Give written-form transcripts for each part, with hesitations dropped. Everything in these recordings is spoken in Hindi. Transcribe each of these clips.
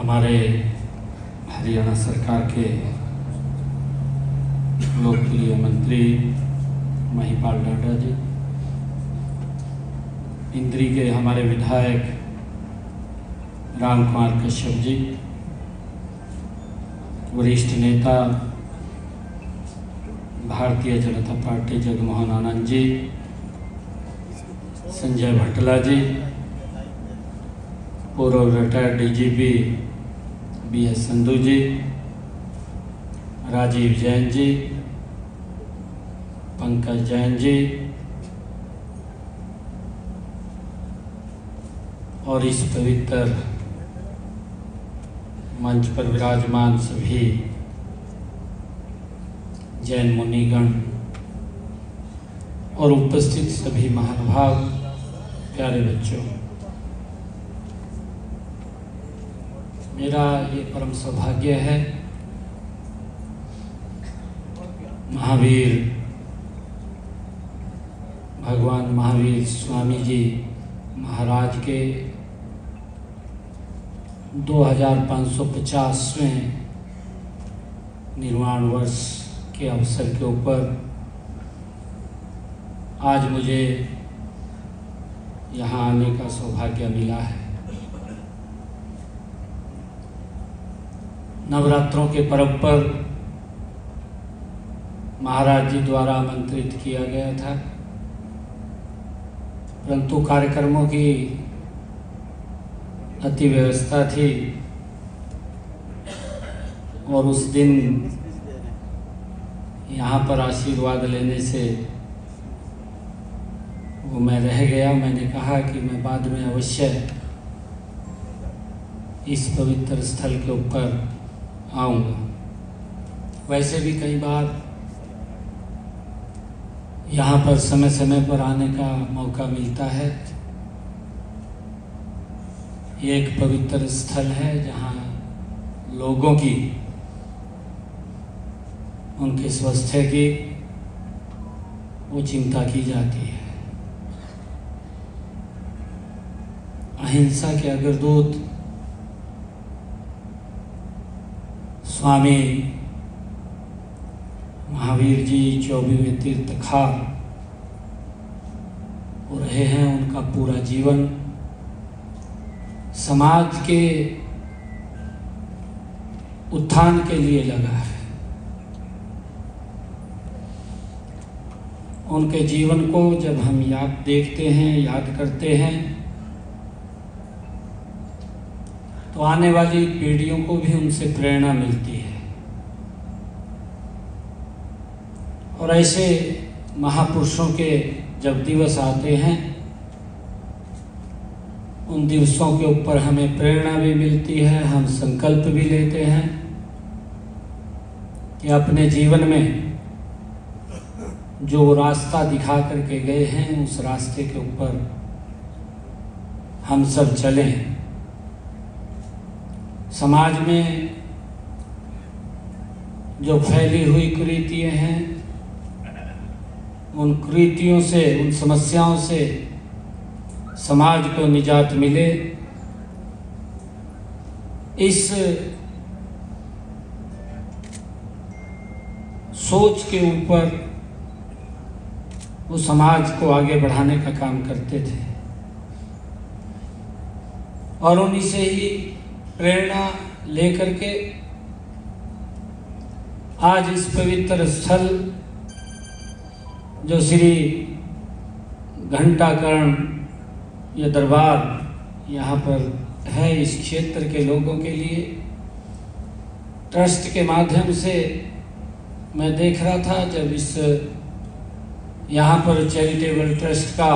हमारे हरियाणा सरकार के लोकप्रिय मंत्री महिपाल ढांडा जी, इंद्री के हमारे विधायक राम कुमार कश्यप जी, वरिष्ठ नेता भारतीय जनता पार्टी जगमोहन आनंद जी, संजय भट्टला जी, पूर्व रिटायर्ड डीजीपी BS संधू जी, राजीव जैन जी, पंकज जैन जी और इस पवित्र मंच पर विराजमान सभी जैन मुनिगण और उपस्थित सभी महानुभाव, प्यारे बच्चों, मेरा ये परम सौभाग्य है महावीर भगवान महावीर स्वामी जी महाराज के 2550वें निर्वाण वर्ष के अवसर के ऊपर आज मुझे यहाँ आने का सौभाग्य मिला है। नवरात्रों के पर्व पर महाराज जी द्वारा आमंत्रित किया गया था, परंतु कार्यक्रमों की अति व्यवस्था थी और उस दिन यहाँ पर आशीर्वाद लेने से वो मैं रह गया। मैंने कहा कि मैं बाद में अवश्य इस पवित्र स्थल के ऊपर आऊँगा। वैसे भी कई बार यहाँ पर समय समय पर आने का मौका मिलता है। ये एक पवित्र स्थल है जहाँ लोगों की, उनके स्वास्थ्य की वो चिंता की जाती है। अहिंसा के अग्रदूत स्वामी महावीर जी 24वें तीर्थंकर हो रहे हैं। उनका पूरा जीवन समाज के उत्थान के लिए लगा है। उनके जीवन को जब हम देखते हैं, याद करते हैं, तो आने वाली पीढ़ियों को भी उनसे प्रेरणा मिलती है। और ऐसे महापुरुषों के जब दिवस आते हैं, उन दिवसों के ऊपर हमें प्रेरणा भी मिलती है। हम संकल्प भी लेते हैं कि अपने जीवन में जो रास्ता दिखा करके गए हैं, उस रास्ते के ऊपर हम सब चलें। समाज में जो फैली हुई कुरीतियाँ हैं, उन कुरीतियों से, उन समस्याओं से समाज को निजात मिले, इस सोच के ऊपर वो समाज को आगे बढ़ाने का काम करते थे और उन्हीं से ही प्रेरणा लेकर के आज इस पवित्र स्थल जो श्री घंटाकर्ण ये दरबार यहाँ पर है, इस क्षेत्र के लोगों के लिए ट्रस्ट के माध्यम से मैं देख रहा था। जब इस यहाँ पर चैरिटेबल ट्रस्ट का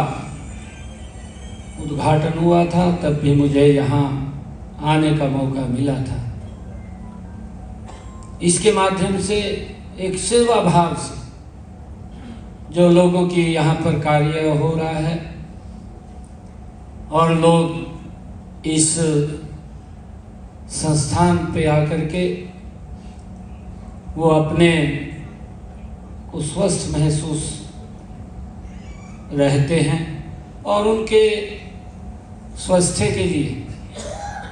उद्घाटन हुआ था, तब भी मुझे यहाँ आने का मौका मिला था। इसके माध्यम से एक सेवा भाव से जो लोगों की यहाँ पर कार्य हो रहा है और लोग इस संस्थान पे आकर के वो अपने को स्वस्थ महसूस रहते हैं और उनके स्वास्थ्य के लिए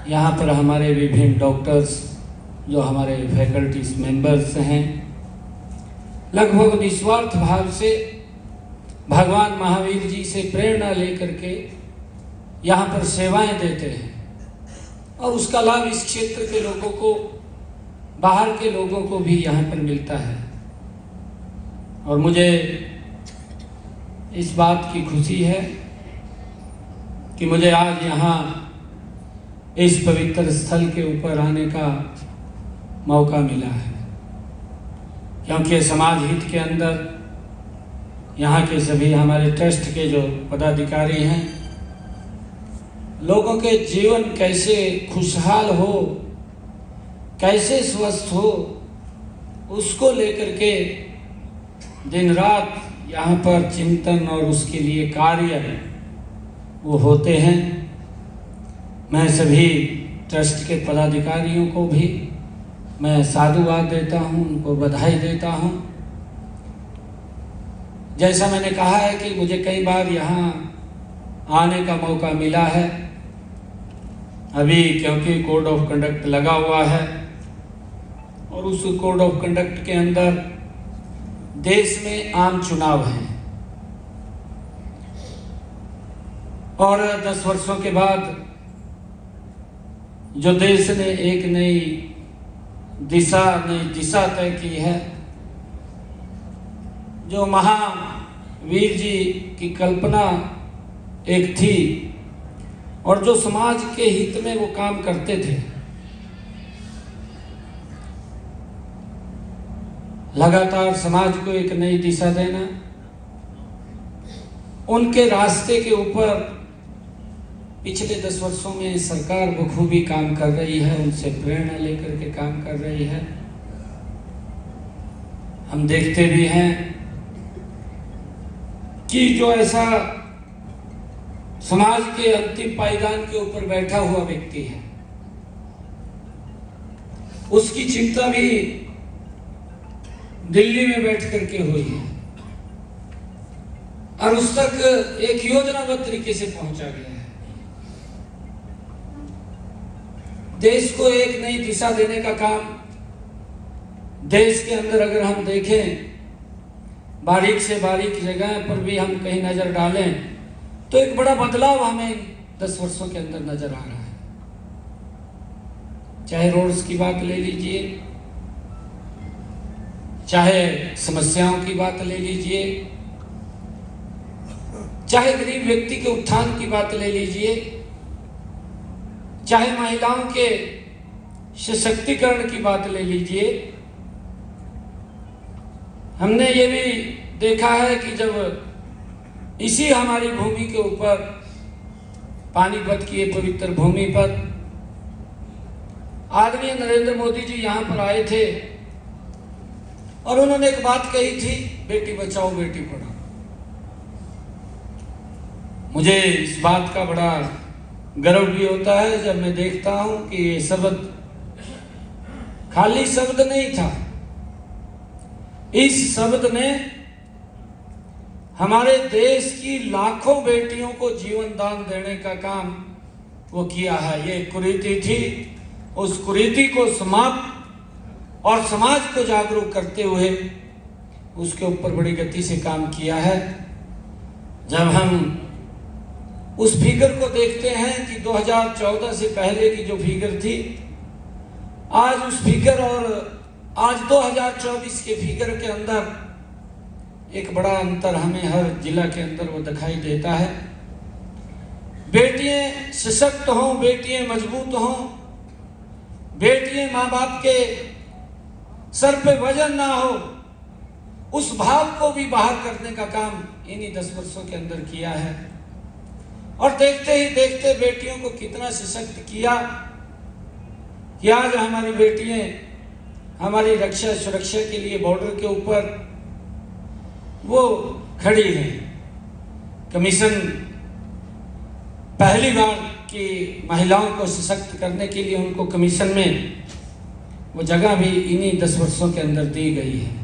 यहाँ पर हमारे विभिन्न डॉक्टर्स जो हमारे फैकल्टीज मेंबर्स हैं, लगभग निस्वार्थ भाव से भगवान महावीर जी से प्रेरणा लेकर के यहाँ पर सेवाएं देते हैं और उसका लाभ इस क्षेत्र के लोगों को, बाहर के लोगों को भी यहाँ पर मिलता है। और मुझे इस बात की खुशी है कि मुझे आज यहाँ इस पवित्र स्थल के ऊपर आने का मौका मिला है, क्योंकि समाज हित के अंदर यहाँ के सभी हमारे ट्रस्ट के जो पदाधिकारी हैं, लोगों के जीवन कैसे खुशहाल हो, कैसे स्वस्थ हो, उसको लेकर के दिन रात यहाँ पर चिंतन और उसके लिए कार्य वो होते हैं। मैं सभी ट्रस्ट के पदाधिकारियों को भी मैं साधुवाद देता हूँ, उनको बधाई देता हूँ। जैसा मैंने कहा है कि मुझे कई बार यहाँ आने का मौका मिला है, अभी क्योंकि कोड ऑफ कंडक्ट लगा हुआ है और उस कोड ऑफ कंडक्ट के अंदर देश में आम चुनाव हैं और 10 वर्षों के बाद जो देश ने एक नई दिशा तय की है, जो महावीर जी की कल्पना एक थी और जो समाज के हित में वो काम करते थे, लगातार समाज को एक नई दिशा देना, उनके रास्ते के ऊपर पिछले 10 वर्षों में सरकार बखूबी काम कर रही है, उनसे प्रेरणा लेकर के काम कर रही है। हम देखते भी हैं कि जो ऐसा समाज के अंतिम पायदान के ऊपर बैठा हुआ व्यक्ति है, उसकी चिंता भी दिल्ली में बैठ करके हुई है और उस तक एक योजनाबद्ध तरीके से पहुंचा गया है। देश को एक नई दिशा देने का काम, देश के अंदर अगर हम देखें, बारीक से बारीक जगह पर भी हम कहीं नजर डालें तो एक बड़ा बदलाव हमें 10 वर्षों के अंदर नजर आ रहा है। चाहे रोड्स की बात ले लीजिए, चाहे समस्याओं की बात ले लीजिए, चाहे गरीब व्यक्ति के उत्थान की बात ले लीजिए, चाहे महिलाओं के सशक्तिकरण की बात ले लीजिए। हमने ये भी देखा है कि जब इसी हमारी भूमि के ऊपर, पानीपत की ये पवित्र भूमि पर आदरणीय नरेंद्र मोदी जी यहाँ पर आए थे और उन्होंने एक बात कही थी, बेटी बचाओ बेटी पढ़ाओ। मुझे इस बात का बड़ा गर्व भी होता है जब मैं देखता हूं कि ये शब्द खाली शब्द नहीं था, इस शब्द ने हमारे देश की लाखों बेटियों को जीवन दान देने का काम वो किया है। ये कुरीति थी, उस कुरीति को समाप्त और समाज को जागरूक करते हुए उसके ऊपर बड़ी गति से काम किया है। जब हम उस फिगर को देखते हैं कि 2014 से पहले की जो फिगर थी, आज उस फिगर और आज 2024 के फिगर के अंदर एक बड़ा अंतर हमें हर जिला के अंदर वो दिखाई देता है। बेटियां सशक्त हों, बेटियां मजबूत हों, बेटियां माँ बाप के सर पे वजन ना हो, उस भाव को भी बाहर करने का काम इन्हीं 10 वर्षों के अंदर किया है। और देखते ही देखते बेटियों को कितना सशक्त किया कि आज हमारी बेटियां हमारी रक्षा सुरक्षा के लिए बॉर्डर के ऊपर वो खड़ी हैं। कमीशन पहली बार की महिलाओं को सशक्त करने के लिए उनको कमीशन में वो जगह भी इन्हीं 10 वर्षों के अंदर दी गई है।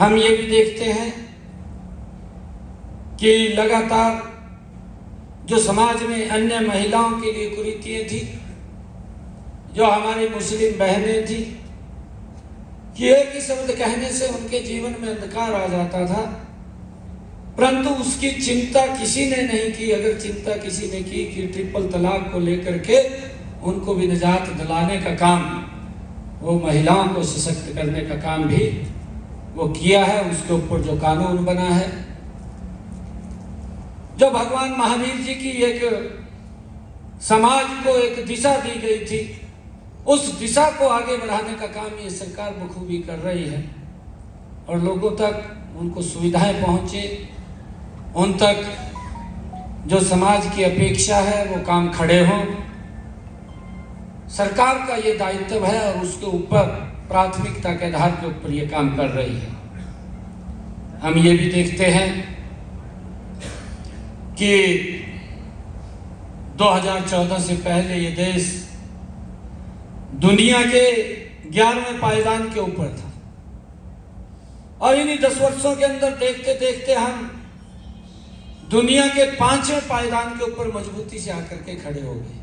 हम ये भी देखते हैं कि लगातार जो समाज में अन्य महिलाओं के लिए कुरीतियां थी, जो हमारी मुस्लिम बहनें थी, कि एक ही शब्द कहने से उनके जीवन में अंधकार आ जाता था, परंतु उसकी चिंता किसी ने नहीं की। अगर चिंता किसी ने की कि ट्रिपल तलाक को लेकर के उनको भी निजात दिलाने का काम, वो महिलाओं को सशक्त करने का काम भी वो किया है। उसके ऊपर जो कानून बना है, जो भगवान महावीर जी की एक समाज को एक दिशा दी गई थी, उस दिशा को आगे बढ़ाने का काम ये सरकार बखूबी कर रही है और लोगों तक उनको सुविधाएं पहुंचे, उन तक जो समाज की अपेक्षा है वो काम खड़े हों। सरकार का ये दायित्व है और उसके ऊपर प्राथमिकता के आधार के ऊपर ये काम कर रही है। हम ये भी देखते हैं कि 2014 से पहले ये देश दुनिया के 11वें पायदान के ऊपर था और इन्हीं 10 वर्षों के अंदर देखते देखते हम दुनिया के 5वें पायदान के ऊपर मजबूती से आकर के खड़े हो गए।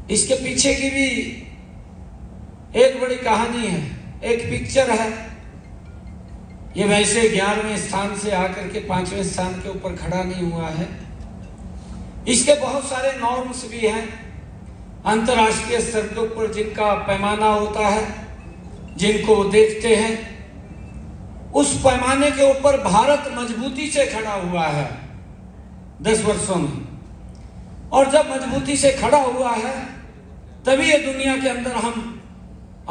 इसके पीछे की भी एक बड़ी कहानी है, एक पिक्चर है। ये वैसे 11वें स्थान से आकर के 5वें स्थान के ऊपर खड़ा नहीं हुआ है। इसके बहुत सारे नॉर्म्स भी हैं अंतर्राष्ट्रीय स्तर के ऊपर, जिनका पैमाना होता है, जिनको वो देखते हैं। उस पैमाने के ऊपर भारत मजबूती से खड़ा हुआ है 10 वर्षों में, और जब मजबूती से खड़ा हुआ है तभी ये दुनिया के अंदर हम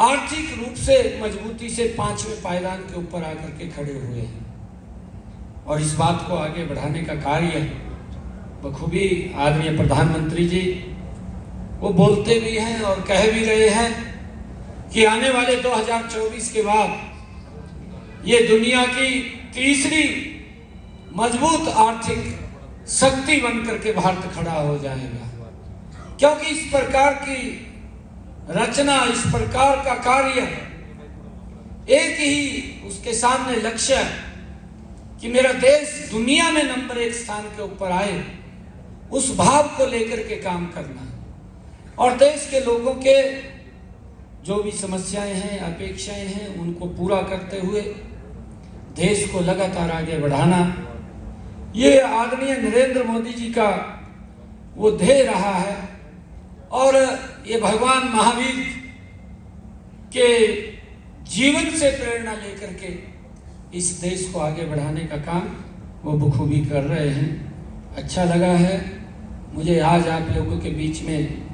आर्थिक रूप से मजबूती से 5वें पायदान के ऊपर आकर के खड़े हुए हैं। और इस बात को आगे बढ़ाने का कार्य बखूबी आदरणीय प्रधानमंत्री जी वो बोलते भी हैं और कह भी रहे हैं कि आने वाले 2024 के बाद ये दुनिया की तीसरी मजबूत आर्थिक शक्ति बनकर के भारत खड़ा हो जाएगा, क्योंकि इस प्रकार की रचना, इस प्रकार का कार्य, एक ही उसके सामने लक्ष्य है कि मेरा देश दुनिया में नंबर 1 स्थान के ऊपर आए। उस भाव को लेकर के काम करना और देश के लोगों के जो भी समस्याएं हैं, अपेक्षाएं हैं, उनको पूरा करते हुए देश को लगातार आगे बढ़ाना, ये आदरणीय नरेंद्र मोदी जी का वो ध्येय रहा है। और ये भगवान महावीर के जीवन से प्रेरणा लेकर के इस देश को आगे बढ़ाने का काम वो बखूबी कर रहे हैं। अच्छा लगा है मुझे आज आप लोगों के बीच में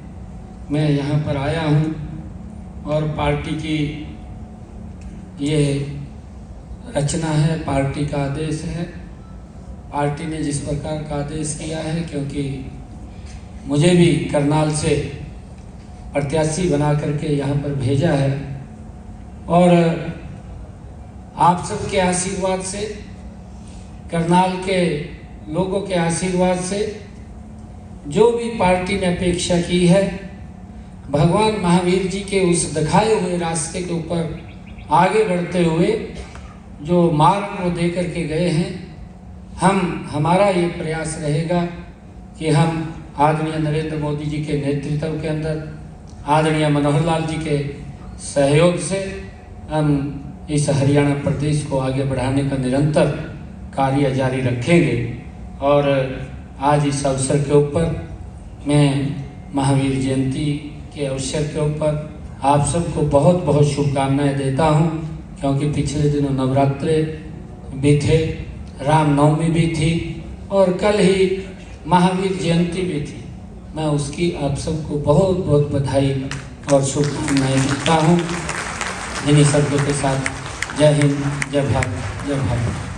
मैं यहाँ पर आया हूँ और पार्टी की ये रचना है, पार्टी का आदेश है। पार्टी ने जिस प्रकार का आदेश किया है, क्योंकि मुझे भी करनाल से प्रत्याशी बना करके यहाँ पर भेजा है और आप सबके आशीर्वाद से, करनाल के लोगों के आशीर्वाद से जो भी पार्टी ने अपेक्षा की है, भगवान महावीर जी के उस दिखाए हुए रास्ते के ऊपर आगे बढ़ते हुए जो मार्ग वो दे करके गए हैं, हमारा ये प्रयास रहेगा कि हम आदरणीय नरेंद्र मोदी जी के नेतृत्व के अंदर, आदरणीय मनोहर लाल जी के सहयोग से हम इस हरियाणा प्रदेश को आगे बढ़ाने का निरंतर कार्य जारी रखेंगे। और आज इस अवसर के ऊपर मैं महावीर जयंती के अवसर के ऊपर आप सबको बहुत बहुत शुभकामनाएं देता हूं, क्योंकि पिछले दिनों नवरात्रे भी थे, रामनवमी भी थी और कल ही महावीर जयंती भी थी। मैं उसकी आप सबको बहुत बहुत बधाई और शुभकामनाएं देता हूँ। इन्हीं शब्दों के साथ जय हिंद, जय भारत, जय भारत।